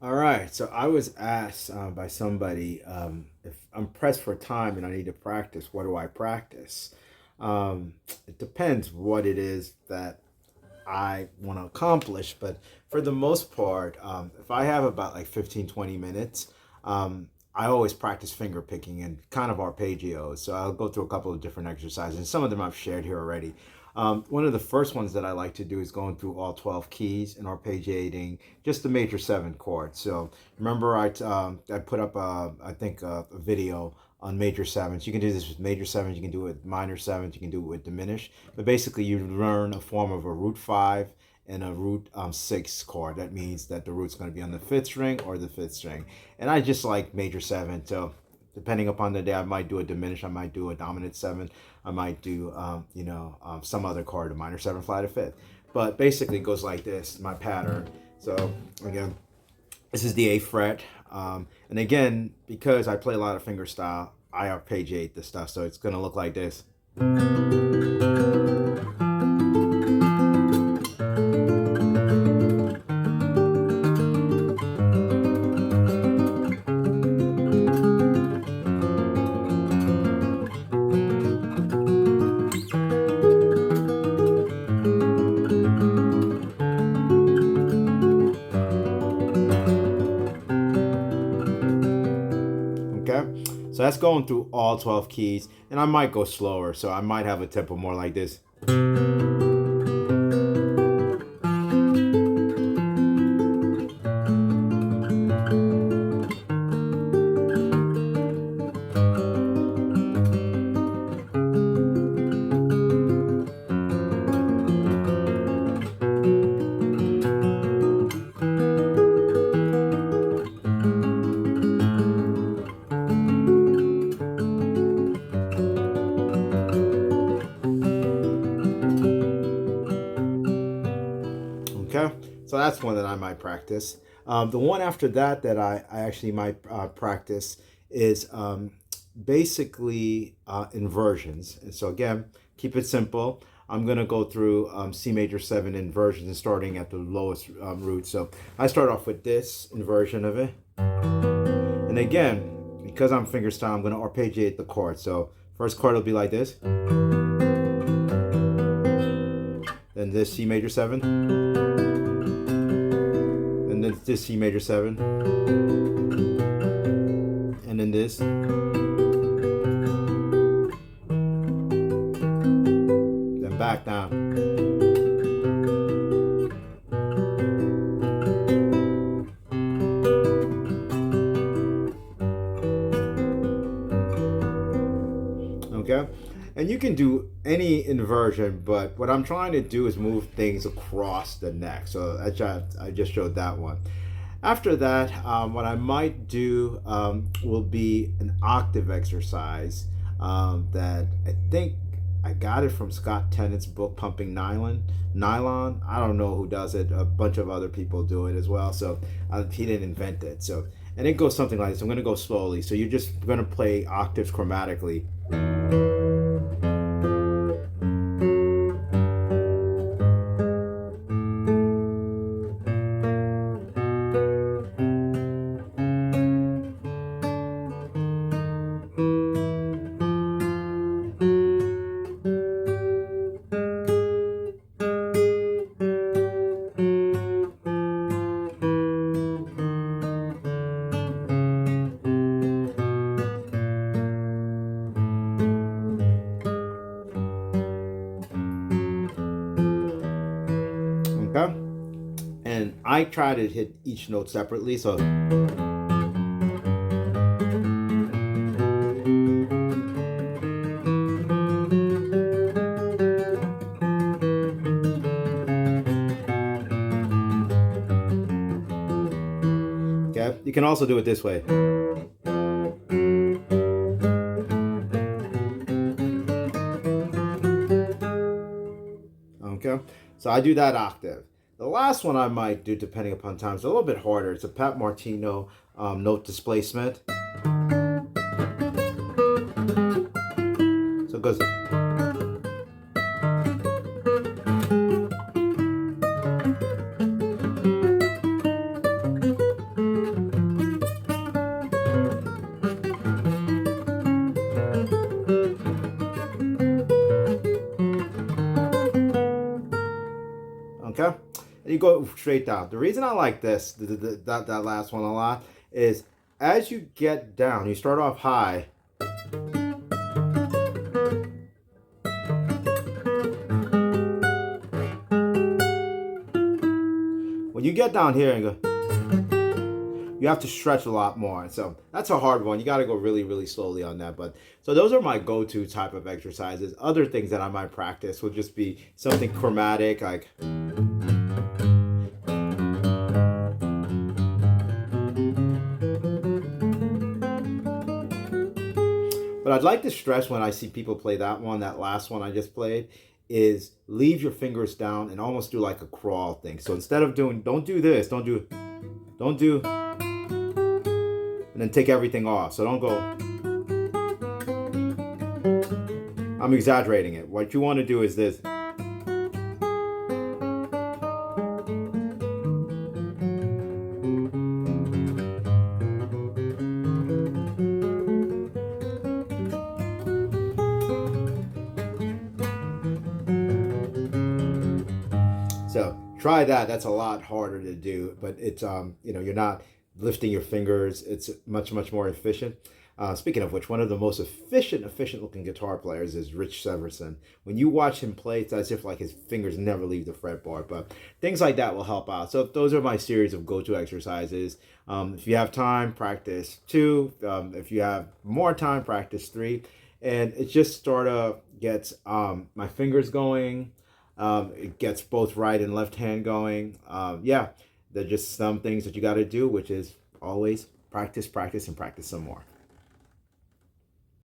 All right, so I was asked by somebody if I'm pressed for time and I need to practice, what do I practice? It depends what it is that I want to accomplish, but for the most part, if I have about like 15, 20 minutes, I always practice finger picking and kind of arpeggios. So I'll go through a couple of different exercises, and some of them I've shared here already. One of the first ones that I like to do is going through all 12 keys and arpeggiating just the major seven chords. So remember, I put up I think a video on major sevens. You can do this with major sevens. You can do it with minor sevens. You can do it with diminished. But basically, you learn a form of a root five and a root six chord. That means that the root's going to be on the fifth string or the fifth string. And I just like major seven. So depending upon the day, I might do a diminished. I might do a dominant seven. I might do some other chord, a minor seven flat, a fifth. But basically, it goes like this. My pattern. So again, this is the eighth fret. And again, because I play a lot of finger style, I arpeggiate this stuff. So it's going to look like this. Okay, so that's going through all 12 keys, and I might go slower, so I might have a tempo more like this. Okay, so that's one that I might practice. The one after that that I actually might practice is basically inversions. And so again, keep it simple. I'm gonna go through C major seven inversions and starting at the lowest root. So I start off with this inversion of it, and again, because I'm fingerstyle, I'm gonna arpeggiate the chord. So first chord will be like this, then this C major seven, and then this C major seven, and then this, then back down. Okay, and you can do any inversion, but what I'm trying to do is move things across the neck. So I just showed that one. After that, what I might do will be an octave exercise that I think I got it from Scott Tennant's book, Pumping Nylon. Nylon. I don't know who does it. A bunch of other people do it as well. So he didn't invent it. So and it goes something like this. I'm going to go slowly. So you're just going to play octaves chromatically. Okay, and I try to hit each note separately. So okay, you can also do it this way. Okay, so I do that octave. The last one I might do, depending upon time, is a little bit harder. It's a Pat Mortino note displacement. So it goes. and you go straight down. The reason I like this, that last one a lot, is as you get down, you start off high. When you get down here and go, you have to stretch a lot more. So that's a hard one. You got to go really, really slowly on that. But so those are my go-to type of exercises. Other things that I might practice would just be something chromatic, like. But I'd like to stress when I see people play that one, that last one I just played, is leave your fingers down and almost do like a crawl thing. So instead of doing, don't do, and then take everything off. So don't go, I'm exaggerating it. What you want to do is this. So try that. That's a lot harder to do, but it's you're not lifting your fingers. It's much more efficient. Speaking of which, one of the most efficient looking guitar players is Rich Severson. When you watch him play, it's as if like his fingers never leave the fretboard. But things like that will help out. So those are my series of go-to exercises. If you have time, practice 2. If you have more time, practice 3. And it just sort of gets my fingers going. It gets both right and left hand going. They're just some things that you got to do, which is always practice, and practice some more.